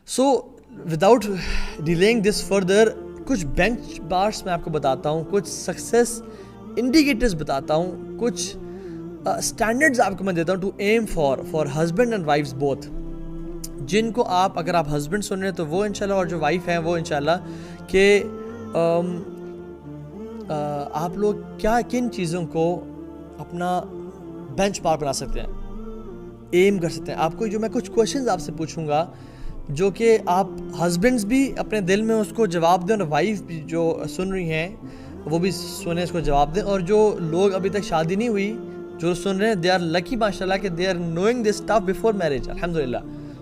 So without ڈیلیئنگ this further کچھ bench marks میں آپ کو بتاتا ہوں, کچھ سکسیس انڈیکیٹرز بتاتا ہوں, کچھ اسٹینڈرڈز آپ کو میں دیتا ہوں to them for husband and wives both, جن کو آپ اگر آپ ہسبینڈ سن رہے ہیں تو وہ انشاءاللہ, اور جو وائف ہیں وہ انشاءاللہ, کہ آپ لوگ کیا کن چیزوں کو اپنا بینچ مارک بنا سکتے ہیں, ایم کر سکتے ہیں. آپ کو جو میں کچھ کویشچنز آپ سے پوچھوں گا جو کہ آپ ہسبینڈز بھی اپنے دل میں اس کو جواب دیں, اور وائف بھی جو سن رہی ہیں وہ بھی سنیں, اس کو جواب دیں. اور جو لوگ ابھی تک شادی نہیں ہوئی جو سن رہے ہیں, دے آر لکی ماشاءاللہ کہ they are knowing this stuff before marriage, الحمدللہ.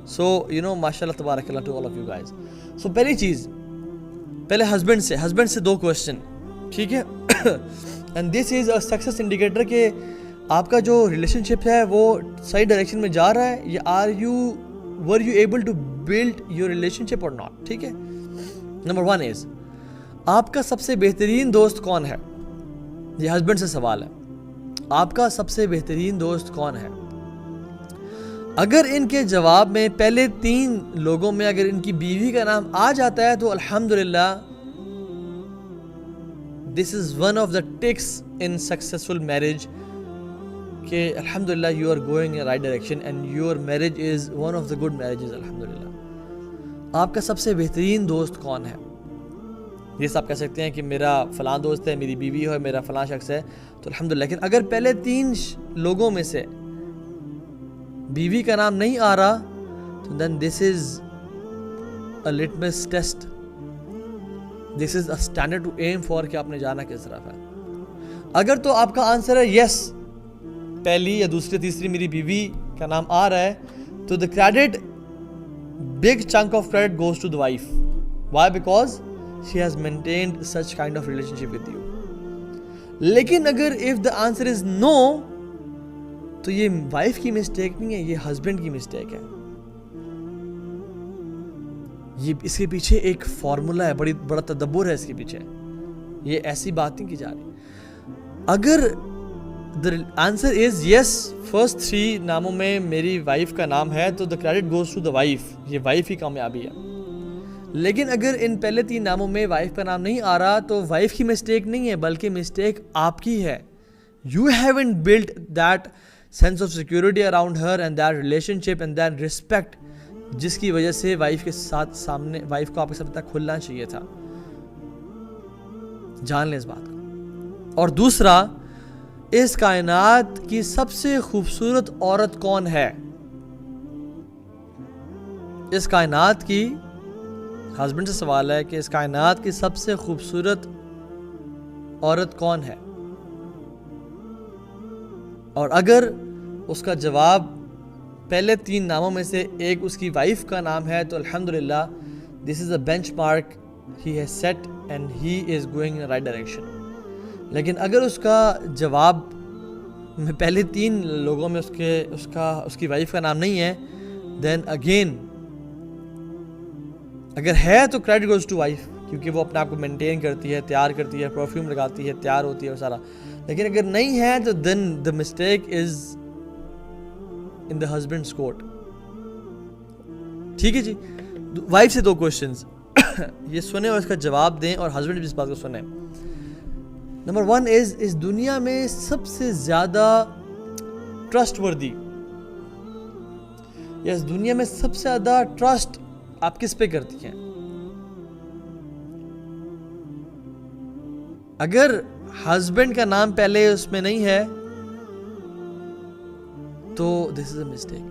سو یو نو ماشاءاللہ تبارک اللہ to all of you guys. So پہلی چیز, پہلے ہسبینڈ سے 2 کویشچن, ٹھیک ہے. And this is a success indicator کہ آپ کا جو ریلیشن شپ ہے وہ صحیح ڈائریکشن میں جا رہا ہے, یا were you able to build your relationship or not, ٹھیک ہے. نمبر 1 از آپ کا سب سے بہترین دوست کون ہے. یہ ہسبینڈ سے سوال ہے, آپ کا سب سے بہترین دوست کون ہے. اگر ان کے جواب میں پہلے 3 لوگوں میں اگر ان کی بیوی کا نام آ جاتا ہے تو الحمدللہ this is one of the ticks in successful marriage, کہ الحمدللہ you are going in the right direction and your marriage is one of the good marriages, الحمدللہ. آپ کا سب سے بہترین دوست کون ہے. یہ آپ کہہ سکتے ہیں کہ میرا فلاں دوست ہے, میری بیوی ہے, میرا فلاں شخص ہے, تو الحمدللہ. لیکن اگر پہلے 3 لوگوں میں سے بیوی کا نام نہیں آ رہا تو then this is a litmus test, this is a standard to aim for کہ آپ نے جانا کس طرف ہے. اگر تو آپ کا آنسر ہے یس, پہلی یا دوسری تیسری میری بیوی کا نام آ رہا ہے, تو the credit, big chunk of credit goes to the wife. Why? Because she has maintained such kind of relationship with you. لیکن اگر if the answer is no, تو یہ وائف کی مسٹیک نہیں ہے, یہ ہسبینڈ کی مسٹیک ہے. یہ اس کے پیچھے ایک فارمولا ہے, بڑا تدبر ہے اس کے پیچھے, یہ ایسی بات نہیں کی جا رہی. اگر the answer is yes, first 3 ناموں میں میری وائف کا نام ہے تو the credit goes to the wife, یہ وائف کی کامیابی ہے. لیکن اگر ان پہلے 3 ناموں میں وائف کا نام نہیں آ رہا تو وائف کی مسٹیک نہیں ہے, بلکہ مسٹیک آپ کی ہے. You haven't built that sense of security around her and that relationship and that respect, جس کی وجہ سے وائف کے ساتھ سامنے, وائف کو آپ کے ساتھ کھلنا چاہیے تھا. جان لیں اس بات کو. اور دوسرا, اس کائنات کی سب سے خوبصورت عورت کون ہے. اس کائنات کی, ہسبینڈ سے سوال ہے کہ اس کائنات کی سب سے خوبصورت عورت کون ہے. اور اگر اس کا جواب پہلے 3 ناموں میں سے ایک اس کی وائف کا نام ہے تو الحمدللہ this is a benchmark he has set and he is going in the right direction. لیکن اگر اس کا جواب میں پہلے 3 لوگوں میں اس کی وائف کا نام نہیں ہے, then again اگر ہے تو credit goes to wife, کیونکہ وہ اپنے آپ کو مینٹین کرتی ہے, تیار کرتی ہے, پرفیوم لگاتی ہے, تیار ہوتی ہے, وہ سارا. لیکن اگر نہیں ہے تو then the mistake is in the husband's court. ٹھیک ہے جی. وائف سے 2 کویشچنز یہ سنیں اور اس کا جواب دیں, اور ہسبینڈ بھی اس بات کو سنیں. نمبر 1 از, اس دنیا میں سب سے زیادہ ٹرسٹ وردی, یا اس دنیا میں سب سے زیادہ ٹرسٹ آپ کس پہ کرتی ہیں. اگر ہسبینڈ کا نام پہلے اس میں نہیں ہے تو دس از اے مسٹیک,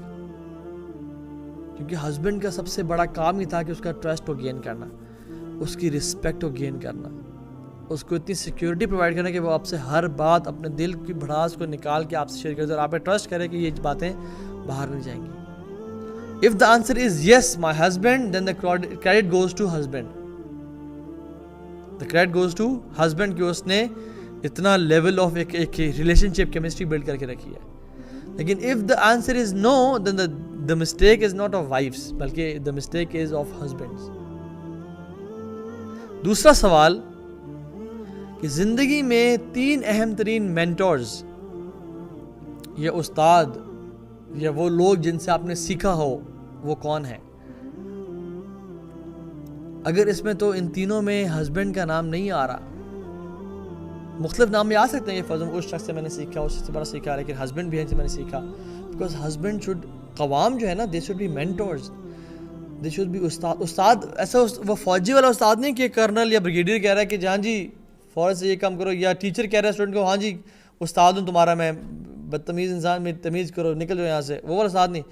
کیونکہ ہسبینڈ کا سب سے بڑا کام ہی تھا کہ اس کا ٹرسٹ کو گین کرنا, اس کی رسپیکٹ کو گین کرنا, اس کو اتنی سیکیورٹی پرووائڈ کرنا کہ وہ آپ سے ہر بات, اپنے دل کی بھڑاس کو نکال کے آپ سے شیئر کرے اور آپ پہ ٹرسٹ کرے کہ یہ باتیں باہر نہیں جائیں گی. If the answer is yes, my husband, then the credit goes to husband. The credit goes to husband کہ اس نے اتنا لیول آف ایک ریلیشن شپ کیمسٹری بلڈ کر کے رکھی ہے. لیکن if the answer is no, then the mistake is not of wives, بلکہ the mistake is of husbands. دوسرا سوال کہ زندگی میں 3 اہم ترین مینٹورز یا استاد یا وہ لوگ جن سے آپ نے سیکھا ہو وہ کون ہیں. اگر اس میں تو ان تینوں میں ہسبینڈ کا نام نہیں آ رہا, مختلف نام بھی آ سکتے ہیں, یہ فرض اس شخص سے میں نے سیکھا, اس سے بڑا سیکھا, لیکن ہسبینڈ بھی ہے سے میں نے سیکھا, بیکاز ہسبینڈ شوڈ, قوام جو ہے نا, they should be mentors, they should be استاد ایسا وہ فوجی والا استاد نہیں کہ کرنل یا بریگیڈیئر کہہ رہا ہے کہ جہاں جی فوراً سے یہ کام کرو, یا ٹیچر کہہ رہا ہے اسٹوڈنٹ کو ہاں جی استاد ہوں تمہارا میں, بدتمیز انسان میں تمیز کرو, نکل جاؤ یہاں سے, وہ والا استاد نہیں.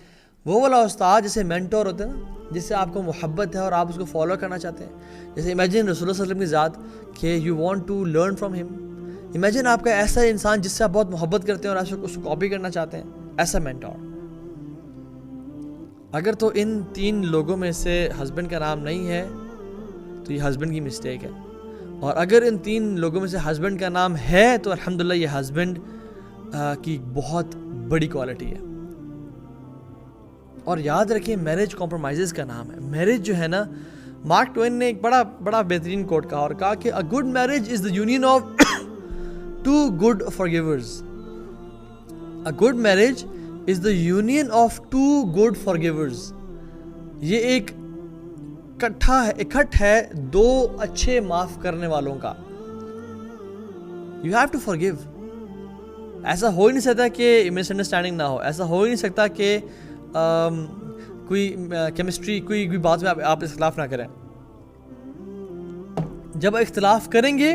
وہ والا استاد جیسے مینٹور ہوتے ہیں نا, جس سے آپ کو محبت ہے اور آپ اس کو فالو کرنا چاہتے ہیں. جیسے امیجن رسول اللہ صلی اللہ علیہ وسلم کی ذات کہ you want to learn from ہم, امیجن آپ کا ایسا انسان جس سے آپ بہت محبت کرتے ہیں اور آپ اس کو کاپی کرنا چاہتے ہیں, ایسا مینٹور. اگر تو ان تین لوگوں میں سے ہسبینڈ کا نام نہیں ہے تو یہ ہسبینڈ کی مسٹیک ہے, اور اگر ان تین لوگوں میں سے ہسبینڈ کا نام ہے تو الحمدللہ یہ ہسبینڈ کی بہت بڑی کوالٹی ہے. اور یاد رکھیں میرج کمپرومائزز کا نام ہے. میرج جو ہے نا, مارک ٹوین نے ایک بڑا بہترین کوٹ کہا, اور کہا کہ a good marriage is the union of two good forgivers. A good marriage is the union of two good forgivers. یہ ایک اکٹھ ہے دو اچھے معاف کرنے والوں کا. You have to forgive. ایسا ہو ہی نہیں سکتا کہ مس انڈرسٹینڈنگ نہ ہو, ایسا ہو ہی نہیں سکتا کہ کوئی کیمسٹری کوئی بات میں آپ اختلاف نہ کریں. جب اختلاف کریں گے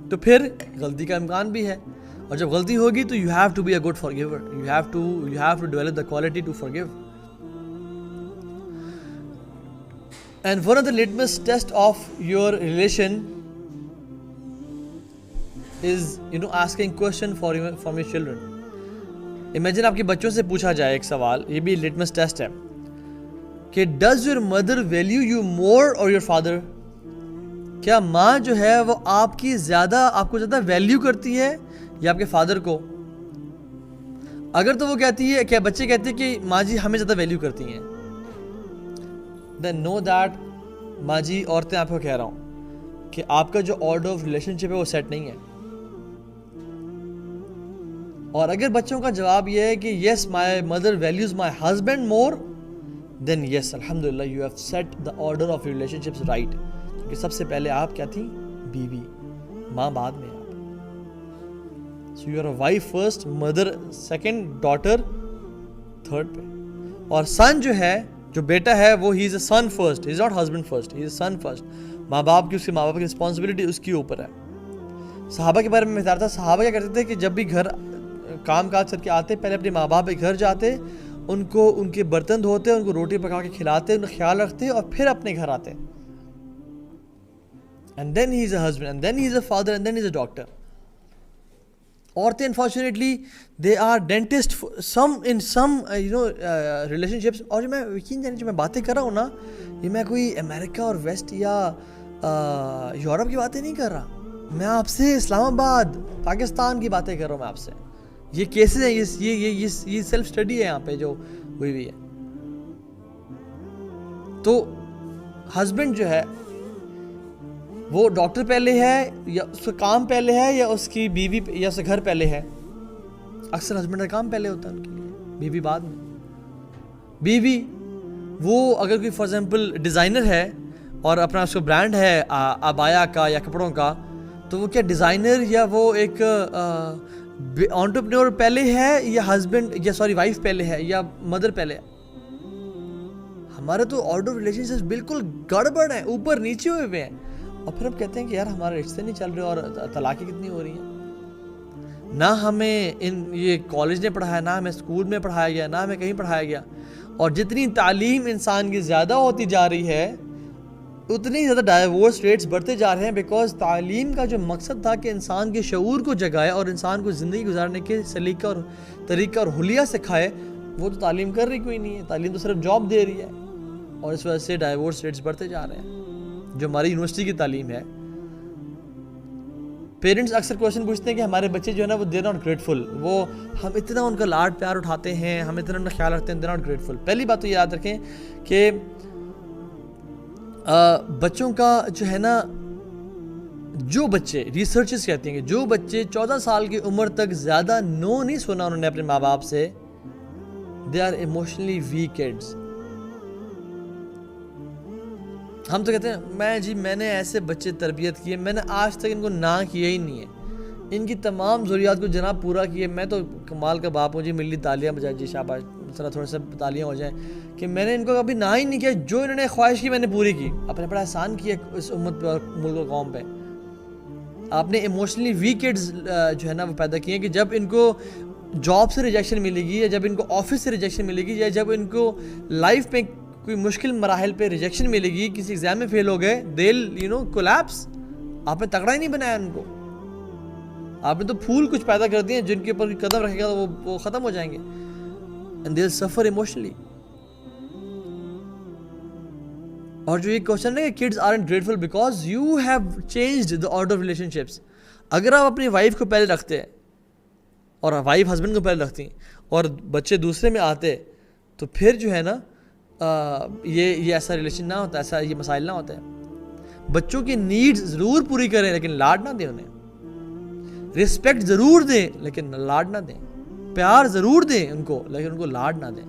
تو پھر غلطی کا امکان بھی ہے, اور جب غلطی ہوگی تو you have to be a good forgiver. You have to develop the quality to forgive. And one of the litmus test of your relation is asking question from your children. Imagine آپ کے بچوں سے پوچھا جائے ایک سوال, یہ بھی litmus test ہے کہ does your mother value you more or your father? کیا ماں جو ہے وہ آپ کو زیادہ ویلیو کرتی ہے یا آپ کے فادر کو؟ اگر تو وہ کہتی ہے, کیا بچے کہتے ہیں کہ ماں جی ہمیں زیادہ ویلیو کرتی ہیں, then know that ماں جی عورتیں آپ کو کہہ رہا ہوں کہ آپ کا جو آرڈر آف ریلیشن شپ ہے وہ سیٹ نہیں ہے. اور اگر بچوں کا جواب یہ ہے کہ yes my mother values my husband more, then yes alhamdulillah you have set the order of relationships right. کہ سب سے پہلے آپ کیا تھی؟ بیوی, ماں بعد میں آپ. So you are a wife first, mother second, daughter third پہ. اور son جو ہے, جو بیٹا ہے وہ he is a son first, he is not husband first, he is a son first. ماں باپ کی رسپانسبلٹی اس کے اوپر ہے. صحابہ کے بارے میں بتا رہا تھا, صحابہ کیا کرتے تھے کہ جب بھی گھر کام کاج کر کے آتے, پہلے اپنے ماں باپ کے گھر جاتے, ان کو ان کے برتن دھوتے, ان کو روٹی پکا کے کھلاتے, ان کا خیال رکھتے, اور پھر اپنے گھر آتے. And then he is a husband, and then he is a father, and then he is a doctor. عورتیں unfortunately they are dentist in some relationships. اور جو میں یقین جانے جو میں باتیں کر رہا ہوں نا, یہ میں کوئی امریکہ اور ویسٹ یا یورپ کی باتیں نہیں کر رہا, میں آپ سے اسلام آباد پاکستان کی باتیں کر رہا ہوں. میں آپ سے یہ کیسز ہیں, یہ سیلف اسٹڈی ہے یہاں پہ جو ہوئی ہے. تو ہسبینڈ جو ہے وہ ڈاکٹر پہلے ہے, یا اس کا کام پہلے ہے, یا اس کی بیوی یا اس کا گھر پہلے ہے؟ اکثر ہسبینڈ کا کام پہلے ہوتا ہے ان کے لیے, بیوی بعد میں. بیوی وہ اگر کوئی فار ایگزامپل ڈیزائنر ہے اور اپنا اس کو برانڈ ہے عبایا کا یا کپڑوں کا, تو وہ کیا ڈیزائنر یا وہ ایک انٹرپرینور پہلے ہے, یا ہسبینڈ یا وائف پہلے ہے, یا مدر پہلے ہے؟ ہمارے تو آرڈر ریلیشن شپ بالکل گڑبڑ ہیں, اوپر نیچے ہوئے ہوئے ہیں, اور پھر ہم کہتے ہیں کہ یار ہمارے رشتے نہیں چل رہے اور طلاقیں کتنی ہو رہی ہیں. نہ ہمیں یہ کالج نے پڑھایا, نہ ہمیں اسکول میں پڑھایا گیا, نہ ہمیں کہیں پڑھایا گیا. اور جتنی تعلیم انسان کی زیادہ ہوتی جا رہی ہے اتنی زیادہ ڈائیورس ریٹس بڑھتے جا رہے ہیں, بیکاز تعلیم کا جو مقصد تھا کہ انسان کے شعور کو جگائے اور انسان کو زندگی گزارنے کے سلیقہ اور طریقہ اور حلیہ سکھائے, وہ تو تعلیم کر رہی کوئی نہیں ہے. تعلیم تو صرف جاب دے رہی ہے, اور اس وجہ سے ڈائیورس ریٹس بڑھتے جا رہے ہیں. جو ہماری یونیورسٹی کی تعلیم ہے, پیرنٹس اکثر کوشچن پوچھتے ہیں کہ ہمارے بچے جو ہے نا وہ دے ناٹ گریٹفل, وہ ہم اتنا ان کا لاڈ پیار اٹھاتے ہیں, ہم اتنا ان کا خیال رکھتے ہیں, دے ناٹ گریٹفل. پہلی بات تو یاد رکھیں کہ بچوں کا جو ہے نا, جو بچے ریسرچز کہتے ہیں کہ جو بچے 14 سال کی عمر تک زیادہ نو نہیں سنا انہوں نے اپنے ماں باپ سے, they are emotionally weak kids. ہم تو کہتے ہیں میں نے ایسے بچے تربیت کیے, میں نے آج تک ان کو نہ کیا ہی نہیں ہے, ان کی تمام ضروریات کو جناب پورا کیے, میں تو کمال کا باپ ہوں جی, ملی تالیاں بجائے جی, شاباش, ذرا تھوڑا سا تالیاں ہو جائیں کہ میں نے ان کو کبھی نہ ہی نہیں کیا, جو انہوں نے خواہش کی میں نے پوری کی. آپ نے بڑا احسان کیا اس امت پہ اور ملک و قوم پہ. آپ نے ایموشنلی ویک کڈز جو ہے نا وہ پیدا کیے ہیں کہ جب ان کو جاب سے ریجیکشن ملے گی, یا جب ان کو آفس سے ریجیکشن ملے گی, یا جب ان کو لائف پہ کوئی مشکل مراحل پہ ریجیکشن ملے گی, کسی ایگزام میں فیل ہو گئے, they'll کولیپس. آپ نے تگڑا ہی نہیں بنایا ان کو, آپ نے تو پھول کچھ پیدا کر دیے جن کے اوپر قدم رکھے گا تو وہ ختم ہو جائیں گے, and they'll suffer emotionally. اور جو یہ کوشچن ہے کہ kids aren't grateful because you have changed the order of relationships. اگر آپ اپنی وائف کو پہلے رکھتے ہیں اور وائف ہسبینڈ کو پہلے رکھتی اور بچے دوسرے میں آتے, تو پھر جو ہے نا یہ ایسا ریلیشن نہ ہوتا, ایسا یہ مسائل نہ ہوتا ہے. بچوں کی نیڈز ضرور پوری کریں لیکن لاڈ نہ دیں انہیں, رسپیکٹ ضرور دیں لیکن لاڈ نہ دیں, پیار ضرور دیں ان کو لیکن ان کو لاڈ نہ دیں.